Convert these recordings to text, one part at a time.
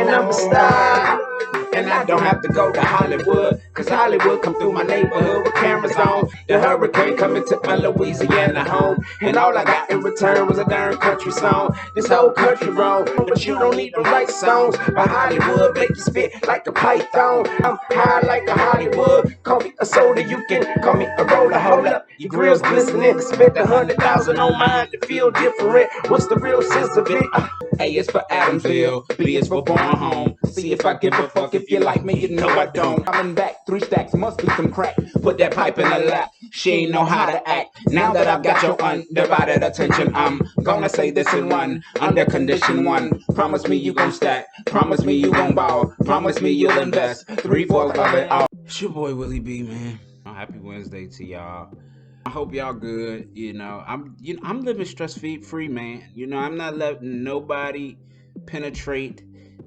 and I'm a star. And I don't have to go to Hollywood, cause Hollywood come through my neighborhood with cameras on. The hurricane coming to my Louisiana home, and all I got in return was a darn country song. This whole country wrong, but you don't even write songs. But Hollywood make you spit like a python. I'm high like a Hollywood. Call me a soda, you can call me a roller. Hold up, your grill's glistening. Spent 100,000 on mine to feel different. What's the real sense of it? A is for Adamsville, B is for born home. See if I give a fuck. If you like me, you know I don't. Coming back, 3 stacks, must be some crack. Put that pipe in her lap, she ain't know how to act. Now that I've got your undivided attention, I'm gonna say this in one, under condition 1. Promise me you gon' stack, promise me you gon' ball, promise me you'll invest 3/4 of it all. It's your boy Willie B, man. Happy Wednesday to y'all. I hope y'all good. I'm living stress-free, man. I'm not letting nobody penetrate,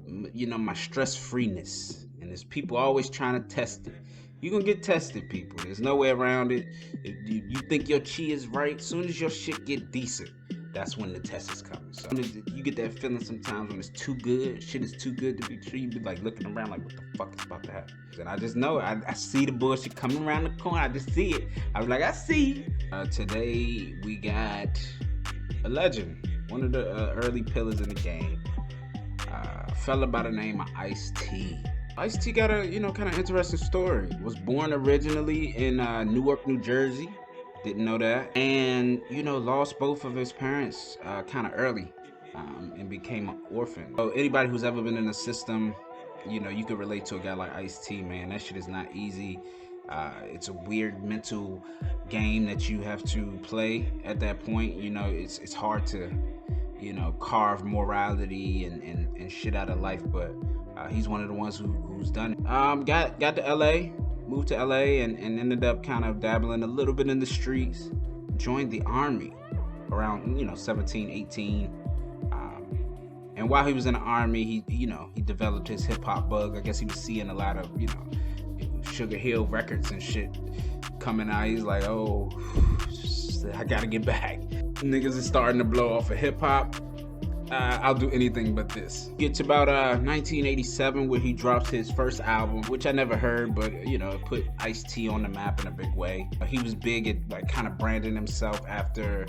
my stress-freeness. And there's people always trying to test it. You're gonna get tested, people. There's no way around it. If you think your chi is right, as soon as your shit get decent, that's when the test is coming. So you get that feeling sometimes when it's too good, shit is too good to be true. You be like looking around like, what the fuck is about to happen? And I just know, I see the bullshit coming around the corner. I just see it. I was like, I see. Today we got a legend, one of the early pillars in the game. A fella by the name of Ice-T. Ice-T got a kind of interesting story. Was born originally in Newark, New Jersey. Didn't know that. And lost both of his parents kind of early, and became an orphan. So anybody who's ever been in the system, you could relate to a guy like Ice-T, man. That shit is not easy. It's a weird mental game that you have to play at that point. It's hard to carve morality and shit out of life, but he's one of the ones who's done it. Got to LA, moved to LA, and ended up kind of dabbling a little bit in the streets. Joined the army around 17, 18. And while he was in the army, he developed his hip hop bug. I guess he was seeing a lot of Sugar Hill records and shit coming out. He's like, oh, I gotta get back. Niggas is starting to blow off of hip hop. I'll do anything but this. Get to about 1987 where he drops his first album, which I never heard, but it put Ice-T on the map in a big way. He was big at like kind of branding himself after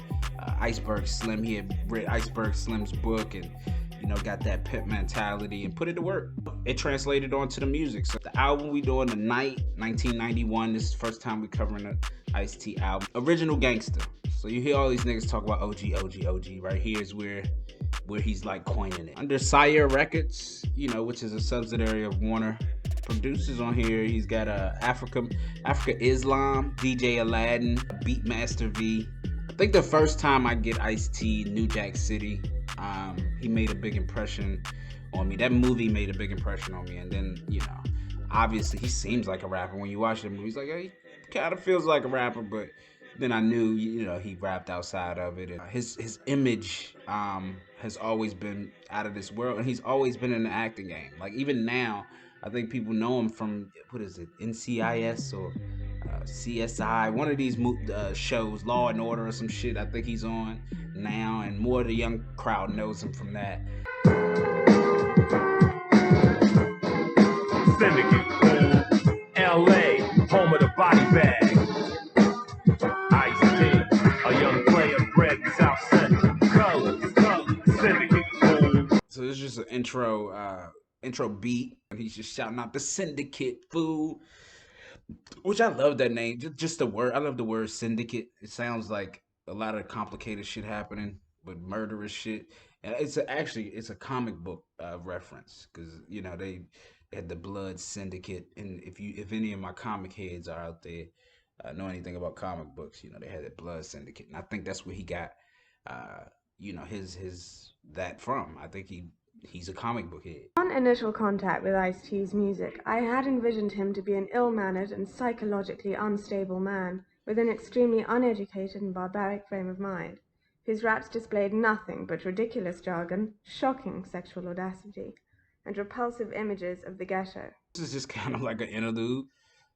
Iceberg Slim. He had read Iceberg Slim's book and got that pimp mentality and put it to work. It translated onto the music. So the album we doing tonight, 1991. This is the first time we covering an Ice-T album. Original Gangster. So you hear all these niggas talk about OG. Right here is where he's like coining it. Under SIRE Records, which is a subsidiary of Warner. Producers on here, he's got Africa Islam, DJ Aladdin, Beatmaster V. I think the first time I get Ice-T, New Jack City, he made a big impression on me. That movie made a big impression on me. And then, obviously he seems like a rapper. When you watch the movie, he's like, hey, he kind of feels like a rapper, but then I knew, he rapped outside of it. And his image has always been out of this world, and he's always been in the acting game. Like even now, I think people know him from, what is it, NCIS or CSI, one of these shows, Law and Order or some shit. I think he's on now, and more of the young crowd knows him from that. Syndicate, LA, home of the body bag. Ice-T, a young player bred in South Central. Colors, Syndicate. So this is just an intro beat, and he's just shouting out the Syndicate, fool. Which I love that name. Just the word. I love the word syndicate. It sounds like a lot of complicated shit happening, but murderous shit. And it's a comic book reference, because they had the Blood Syndicate. And if any of my comic heads are out there, know anything about comic books, they had the Blood Syndicate, and I think that's where he got his that from. I think he's a comic book head. On initial contact with Ice-T's music, I had envisioned him to be an ill-mannered and psychologically unstable man with an extremely uneducated and barbaric frame of mind. His raps displayed nothing but ridiculous jargon, shocking sexual audacity, and repulsive images of the ghetto. This is just kind of like an interlude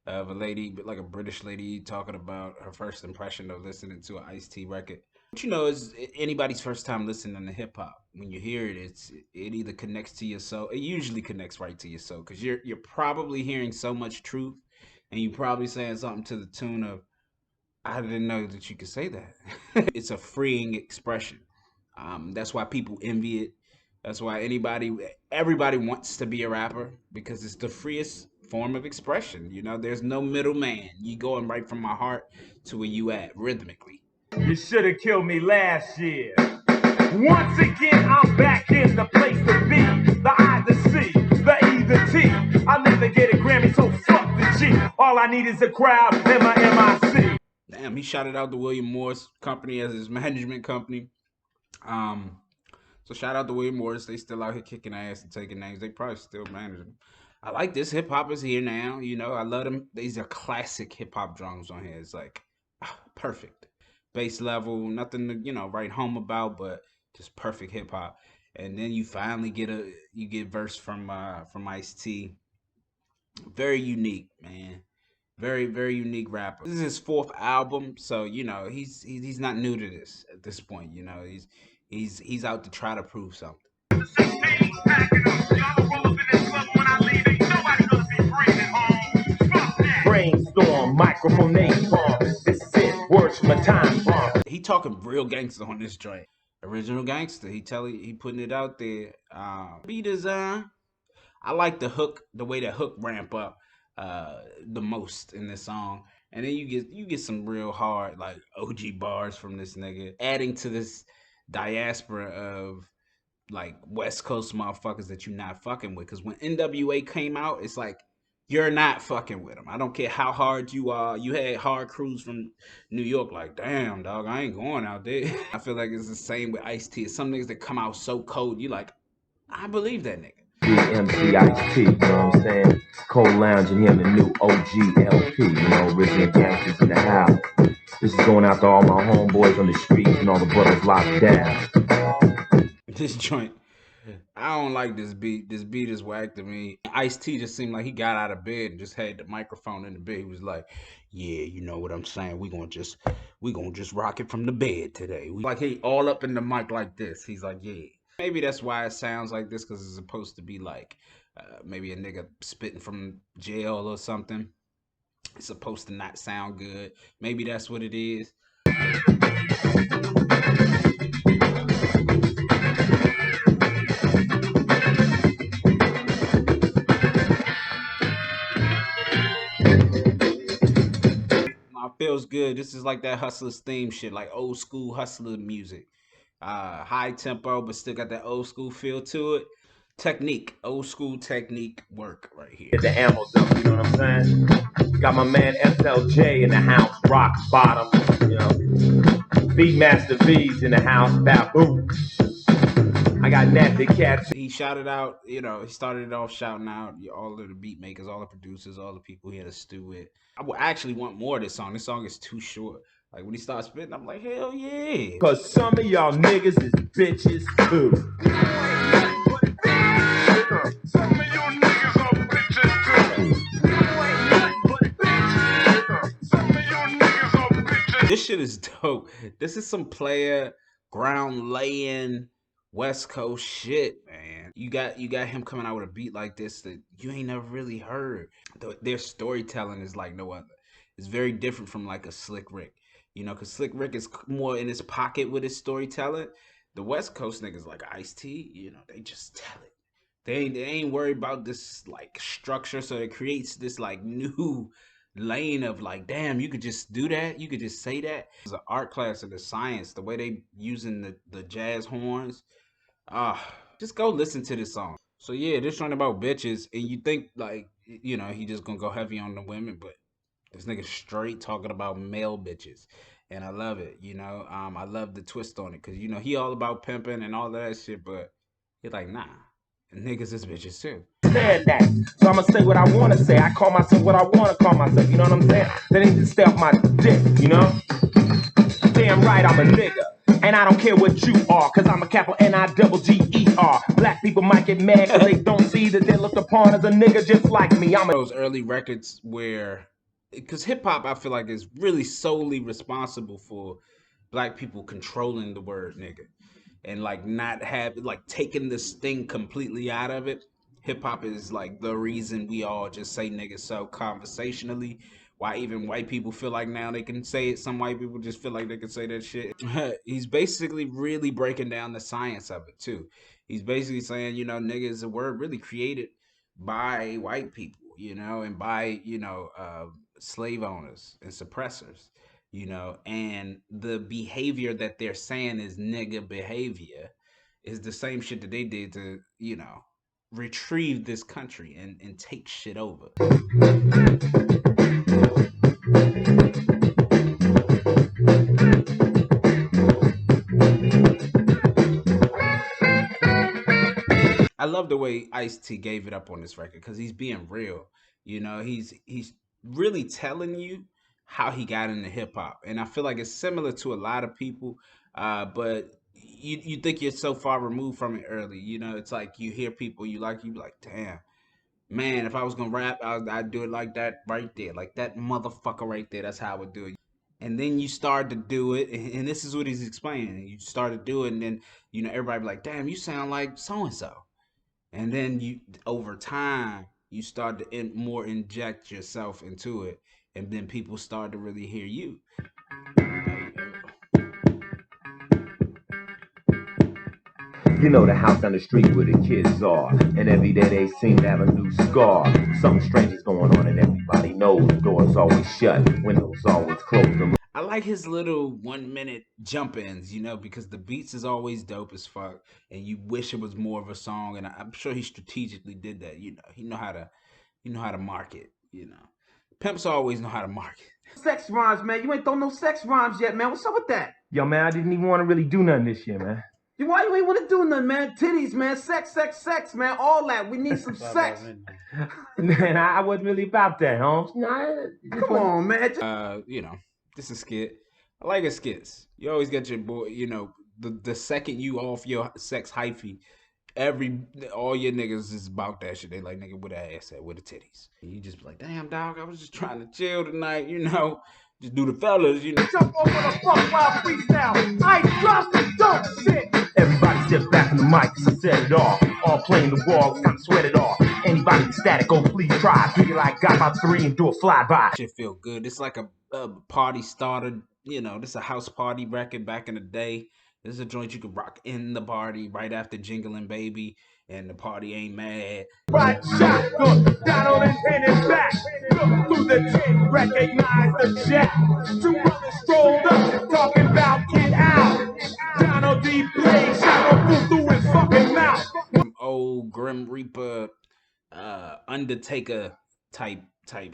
of a lady, like a British lady, talking about her first impression of listening to an Ice-T record. But you know, it's anybody's first time listening to hip hop. When you hear it, it either connects to your soul. It usually connects right to your soul because you're probably hearing so much truth, and you probably saying something to the tune of, "I didn't know that you could say that." It's a freeing expression. That's why people envy it. That's why everybody wants to be a rapper because it's the freest form of expression. You know, there's no middleman. You going right from my heart to where you at rhythmically. You should have killed me last year. Once again, I'm back in the place to be. The I, the C, the E, the T. I'll never get a Grammy, so fuck the G. All I need is a crowd and my MIC. Damn, he shouted out the William Morris Company as his management company. Um, so shout out to William Morris. They still out here kicking ass and taking names. They probably still manage them. I like this. Hip hop is here now. You know, I love them. These are classic hip hop drums on here. It's like perfect bass level, nothing to write home about, but just perfect hip hop. And then you finally get verse from Ice T. Very unique, man. Very unique rapper. This is his fourth album, so he's not new to this at this point. You know, he's out to try to prove something. Brainstorm, microphone napalm. This is it, words from a time bomb. He talking real gangster on this joint. Original gangster. He putting it out there. Beat design. I like the hook, the way that hook ramp up the most in this song. And then you get some real hard like OG bars from this nigga, adding to this diaspora of like West Coast motherfuckers that you not fucking with. Because when NWA came out, it's like you're not fucking with them. I don't care how hard you are. You had hard crews from New York, like damn dog, I ain't going out there. I feel like it's the same with Ice T. Some niggas that come out so cold, you like, I believe that nigga. MC Ice T, you know what I'm saying? Cold lounging here in the new OG LP, you know, original gangsters in the house. This is going out to all my homeboys on the streets and all the brothers locked down. This joint, I don't like this beat. This beat is whack to me. Ice T just seemed like he got out of bed and just had the microphone in the bed. He was like, "Yeah, you know what I'm saying? We gonna just rock it from the bed today." Like he all up in the mic like this. He's like, "Yeah." Maybe that's why it sounds like this, because it's supposed to be like maybe a nigga spitting from jail or something. It's supposed to not sound good. Maybe that's what it is. Feels good. This is like that Hustlers theme shit, like old school Hustler music. High tempo, but still got that old school feel to it. Technique, old school technique work right here. Get the ammo up, you know what I'm saying? Got my man SLJ in the house, rock bottom, you know. Beatmaster V's in the house, baboon. I got nasty cats. He shouted out, he started it off shouting out all of the beat makers, all the producers, all the people he had to stew with. I would actually want more of this song. This song is too short. Like when he starts spitting, I'm like, hell yeah. Cause some of y'all niggas is bitches too. Some of you niggas are bitches too. Some of you niggas are bitches. This shit is dope. This is some player ground laying West Coast shit, man. You got him coming out with a beat like this that you ain't never really heard. Their storytelling is like no other. It's very different from like a Slick Rick, because Slick Rick is more in his pocket with his storytelling. The West Coast niggas like Ice T, they just tell it. They ain't worried about this like structure, so it creates this like new lane of like, damn, you could just do that, you could just say that. It's an art class of the science, the way they using the jazz horns. Just go listen to this song. So yeah, this song about bitches, and you think like, he just gonna go heavy on the women, but this nigga straight talking about male bitches, and I love it. I love the twist on it, cause he all about pimping and all that shit, but he's like, nah, niggas is bitches too. That. So I'ma say what I wanna say. I call myself what I wanna call myself. You know what I'm saying? They need to stay off my dick. Damn right, I'm a nigga. And I don't care what you are, cause I'm a capital N-I-double-G-E-R. Black people might get mad cause they don't see that they're looked upon as a nigga just like me. I'm those early records where, because hip hop I feel like is really solely responsible for black people controlling the word nigga and like not have like taking this thing completely out of it. Hip hop is like the reason we all just say nigga so conversationally. Why even white people feel like now they can say it. Some white people just feel like they can say that shit. He's basically really breaking down the science of it too. He's basically saying, you know, nigga is a word really created by white people, you know, and by, you know, slave owners and suppressors, you know, and the behavior that they're saying is nigga behavior is the same shit that they did to, you know, retrieve this country and take shit over. I love the way Ice-T gave it up on this record because he's being real. You know, he's really telling you how he got into hip hop, and I feel like it's similar to a lot of people. But you think you're so far removed from it early. You know, it's like you hear people you be like, damn, man, if I was gonna rap, I'd do it like that right there, like that motherfucker right there. That's how I would do it. And then you start to do it, and this is what he's explaining. You start to do it, and then you know everybody be like, damn, you sound like so and so. And then you over time you start to more inject yourself into it, and then people start to really hear you. You know the house down the street where the kids are, and every day they seem to have a new scar. Something strange is going on and everybody knows. The door's always shut, windows always closed. I like his little 1 minute jump ins, you know, because the beats is always dope as fuck, and you wish it was more of a song. And I'm sure he strategically did that. You know, he know how to market. You know, pimps always know how to market. Sex rhymes, man. You ain't thrown no sex rhymes yet, man. What's up with that? Yo, man, I didn't even want to really do nothing this year, man. Why you ain't want to do nothing, man? Titties, man. Sex, sex, sex, man. All that. We need some sex. Man, I wasn't really about that, Holmes. Come on, man. You know, this is a skit. I like his skits. You always get your boy, you know, the second you off your sex hyphy, all your niggas is about that shit. They like, nigga, where the ass at, where the titties? And you just be like, damn dog, I was just trying to chill tonight, you know. Just do the fellas, you know. Jump over the fuck wild freestyle. I drop the dope shit. Everybody step back from the mic, so set it off. All playing the ball, time to sweat it off. Anybody static, oh please try. Figure like got my 3 and do a flyby. Shit feel good. It's like a party starter, you know, this is a house party record back in the day. This is a joint you could rock in the party right after Jingling Baby, and the party ain't mad. Right shotgun, Donald and his back. Look through the tent, recognize the jack. 2 brothers strolled up, talking about get out. Donald D. Blaze shot a through his fucking mouth. Some old Grim Reaper, Undertaker type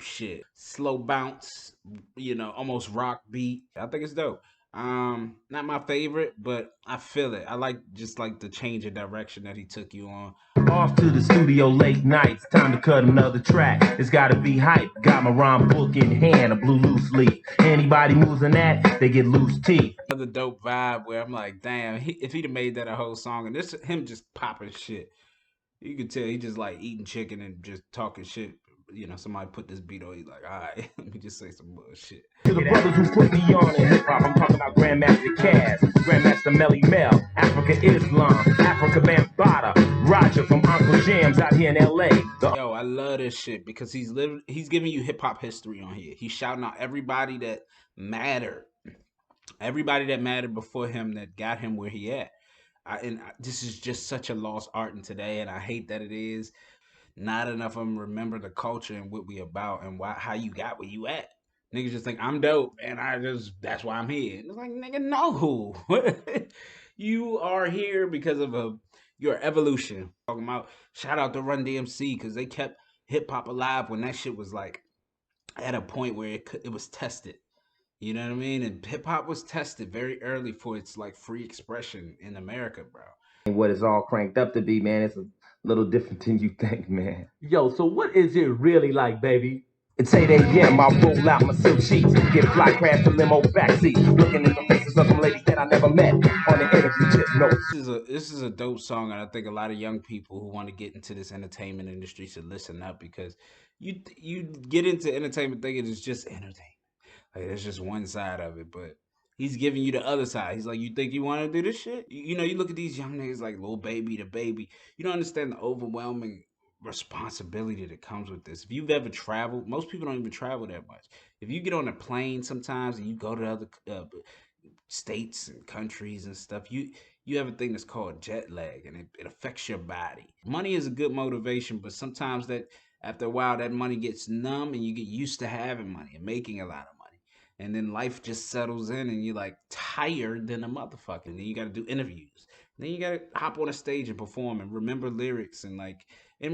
shit. Slow bounce, you know, almost rock beat. I think it's dope. Not my favorite, but I feel it. I like just like the change of direction that he took you on. Off to the studio late nights, time to cut another track. It's gotta be hype. Got my rhyme book in hand, a blue loose leaf. Anybody moves in that, they get loose teeth. Another dope vibe where I'm like, damn, if he'd have made that a whole song, and this him just popping shit, you could tell he just like eating chicken and just talking shit. You know, somebody put this beat on, he's like, all right, let me just say some bullshit. To the brothers who put me on in hip hop, I'm talking about Grandmaster Caz, Grandmaster Melly Mel, Africa Islam, Africa Bambaataa, Roger from Uncle Jam's out here in LA. Yo, I love this shit because he's giving you hip hop history on here. He's shouting out everybody that mattered. Everybody that mattered before him that got him where he at. This is just such a lost art in today, and I hate that it is. Not enough of them remember the culture and what we about and how you got where you at. Niggas just think I'm dope and that's why I'm here. It's like, nigga, no. You are here because of your evolution. Talking about shout out to Run DMC because they kept hip hop alive when that shit was like at a point where it was tested. You know what I mean? And hip hop was tested very early for its like free expression in America, bro. What it's all cranked up to be, man, it's a little different than you think, man. Yo, so what is it really like, baby? It's 8 a.m., I roll out my silk sheets, get fly crash the limo backseat, looking at the faces of some ladies that I never met on the interview tip notes. This is a dope song, and I think a lot of young people who want to get into this entertainment industry should listen up because you get into entertainment thinking it's just entertainment. Like, there's just one side of it, but He's giving you the other side. He's like, you think you want to do this shit? You know, you look at these young niggas like Lil Baby, the Baby. You don't understand the overwhelming responsibility that comes with this. If you've ever traveled, most people don't even travel that much. If you get on a plane sometimes and you go to other states and countries and stuff, you have a thing that's called jet lag, and it affects your body. Money is a good motivation, but sometimes that after a while that money gets numb and you get used to having money and making a lot of money. And then life just settles in and you're like tired than a motherfucker. And then you got to do interviews. Then you got to hop on a stage and perform and remember lyrics and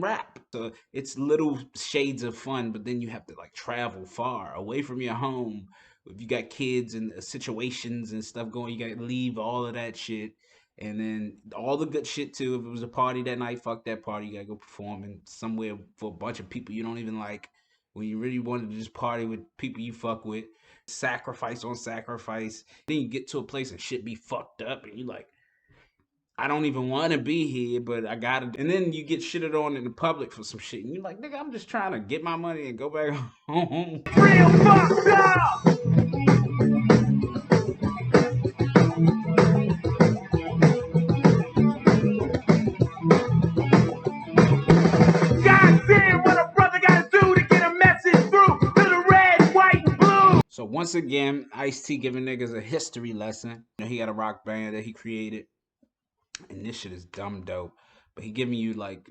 rap. So it's little shades of fun, but then you have to like travel far away from your home. If you got kids and situations and stuff going, you got to leave all of that shit. And then all the good shit too. If it was a party that night, fuck that party. You got to go performing somewhere for a bunch of people you don't even like. When you really wanted to just party with people you fuck with. Sacrifice on sacrifice. Then you get to a place and shit be fucked up and you like, I don't even want to be here, but I gotta. And then you get shitted on in the public for some shit and you're like, nigga, I'm just trying to get my money and go back home. Real fucked up. Goddamn, what a brother gotta do to get a message through to the red, white, and blue. So once again, Ice-T giving niggas a history lesson. You know, he got a rock band that he created, and this shit is dumb dope. But he giving you like,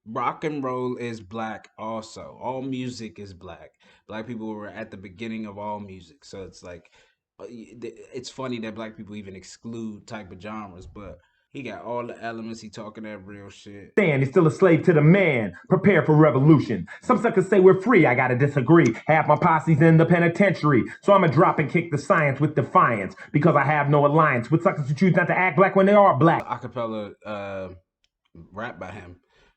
rock and roll is black also. All music is black. Black people were at the beginning of all music. So it's like, it's funny that black people even exclude type of genres, but he got all the elements. He talking that real shit. He's still a slave to the man. Prepare for revolution. Some suckers say we're free. I gotta disagree. Half my posse's in the penitentiary. So I'ma drop and kick the science with defiance. Because I have no alliance with suckers who choose not to act black when they are black. Acapella rap by him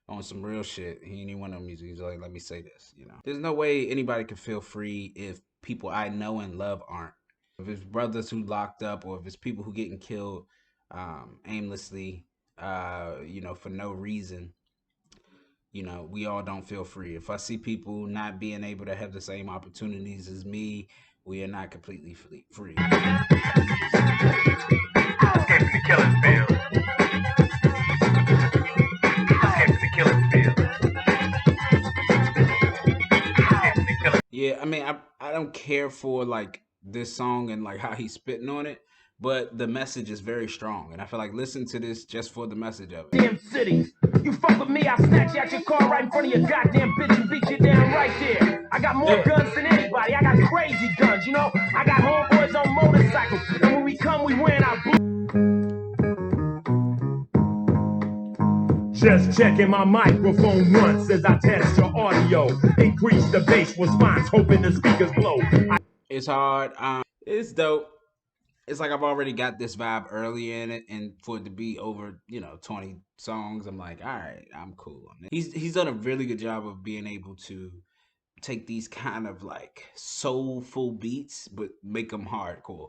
on some real shit. He ain't even one of them music. He's like, let me say this, you know. There's no way anybody can feel free if people I know and love aren't. If it's brothers who locked up or if it's people who getting killed aimlessly, you know, for no reason, you know, we all don't feel free. If I see people not being able to have the same opportunities as me, we are not completely free. Yeah, I mean, I don't care for like this song and like how he's spitting on it, but the message is very strong, and I feel like listen to this just for the message of it. Damn cities, you fuck with me, I'll snatch you out your car right in front of your goddamn bitch and beat you down right there. I got more guns than anybody, I got crazy guns, you know. I got homeboys on motorcycles, and when we come, we wearing our boots. Just checking my microphone once as I test your audio. Increase the bass response, hoping the speakers blow. It's hard. It's dope. It's like I've already got this vibe early in it, and for it to be over, you know, 20 songs, I'm like, all right, I'm cool on it. He's done a really good job of being able to take these kind of like soulful beats, but make them hardcore.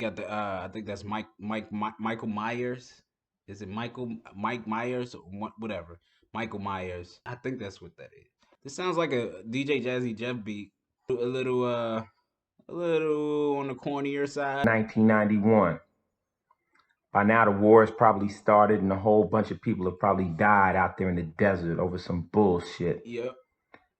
Got the I think that's Michael Myers. Is it Mike Myers or whatever? Michael Myers. I think that's what that is. This sounds like a DJ Jazzy Jeff beat. A little on the cornier side. 1991. By now the war has probably started and a whole bunch of people have probably died out there in the desert over some bullshit. Yep.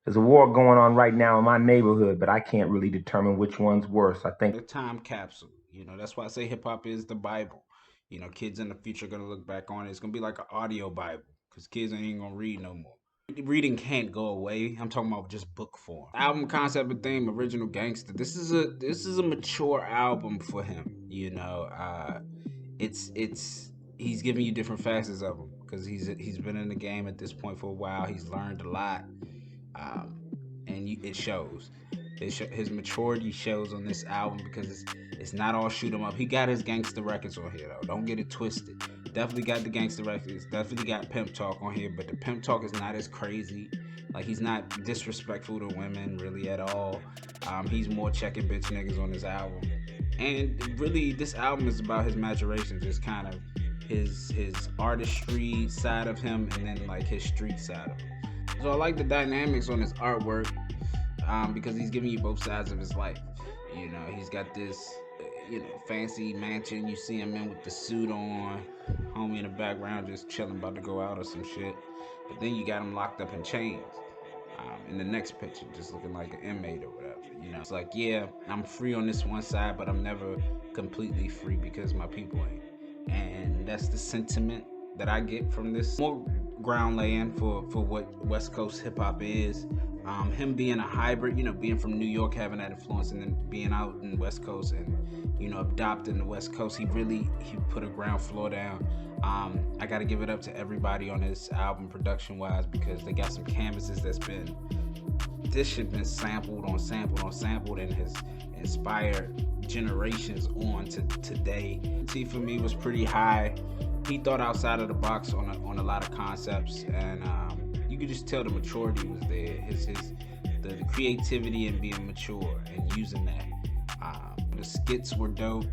There's a war going on right now in my neighborhood, but I can't really determine which one's worse. I think a time capsule. You know, that's why I say hip hop is the Bible. You know, kids in the future are gonna look back on it. It's gonna be like an audio Bible, because kids ain't gonna read no more. Reading can't go away. I'm talking about just book form. Album concept and theme, original Gangster. This is a mature album for him. You know, he's giving you different facets of him because he's been in the game at this point for a while. He's learned a lot, and it shows. His maturity shows on this album because it's not all shoot 'em up. He got his gangster records on here though. Don't get it twisted. Definitely got the gangster records. Definitely got Pimp Talk on here, but the Pimp Talk is not as crazy. Like, he's not disrespectful to women really at all. He's more checking bitch niggas on this album. And really, this album is about his maturation, just kind of his artistry side of him, and then like his street side of him. So I like the dynamics on his artwork, because he's giving you both sides of his life. You know, he's got this, fancy mansion. You see him in with the suit on, homie in the background just chilling, about to go out or some shit. But then you got him locked up in chains. In the next picture, just looking like an inmate or whatever. You know, it's like, yeah, I'm free on this one side, but I'm never completely free because my people ain't. And that's the sentiment that I get from this. More ground laying for what West Coast hip hop is. Him being a hybrid, being from New York, having that influence, and then being out in West Coast and, adopting the West Coast, he put a ground floor down. I got to give it up to everybody on this album production wise, because they got some canvases this shit been sampled and has inspired generations on to today. T for me was pretty high. He thought outside of the box on a lot of concepts, and you could just tell the maturity was there. The creativity and being mature and using that. The skits were dope.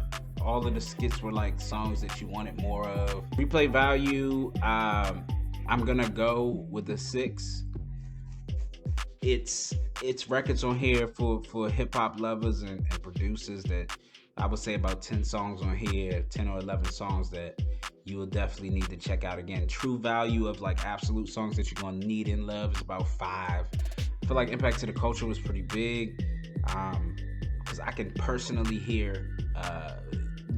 All of the skits were like songs that you wanted more of. Replay value, I'm gonna go with a 6. It's records on here for hip hop lovers and producers that I would say about 10 songs on here, 10 or 11 songs that you will definitely need to check out again. True value of like absolute songs that you're gonna need and love is about 5. I feel like impact to the culture was pretty big, because I can personally hear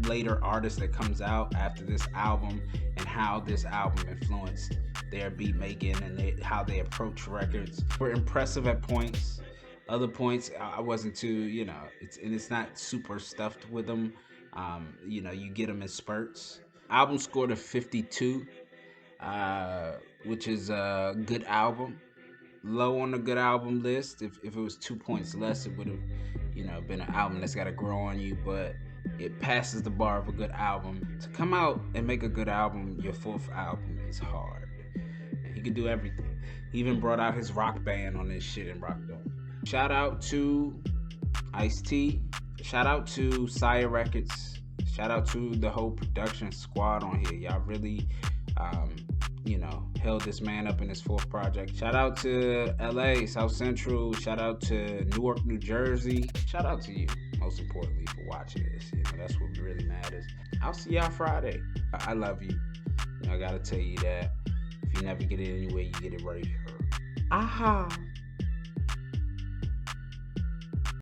later artists that comes out after this album and how this album influenced their beat making and how they approach records. Were impressive at points. Other points I wasn't too, it's not super stuffed with them. You get them in spurts. Album scored a 52, which is a good album. Low on the good album list. If it was 2 points less, it would have, been an album that's got to grow on you, but it passes the bar of a good album. To come out and make a good album, your 4th album, is hard. He could do everything. He even brought out his rock band on this shit and rocked on. Shout out to Ice-T. Shout out to SIRE Records. Shout out to the whole production squad on here. Y'all really, held this man up in his 4th project. Shout out to LA, South Central. Shout out to Newark, New Jersey. Shout out to you, most importantly, for watching this. That's what really matters. I'll see y'all Friday. I love you. I gotta tell you that. If you never get it anyway, you get it right here. Aha.